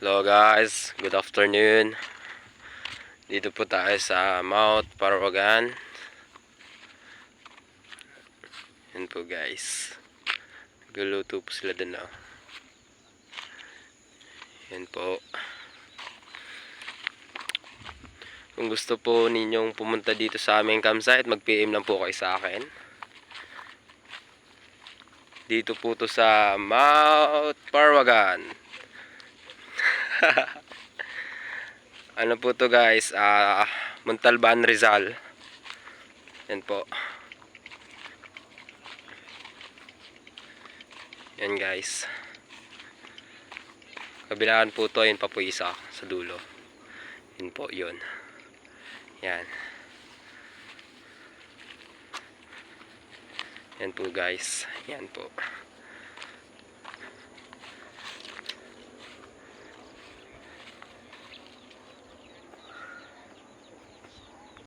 Hello guys, good afternoon. Dito po tayo sa Mount Parawagan. Yan po guys. Nagluluto po sila dun na. Yan po. Kung gusto po ninyong pumunta dito sa aming campsite, mag-PM lang po kayo sa akin. Dito po to sa Mount Parawagan. Ano po to guys, Montalban, Rizal. Yan po. Yan guys. Kabilaan po to, yun pa po isa sa dulo. Yun po, yun. Yan. Yan po guys. Yan po.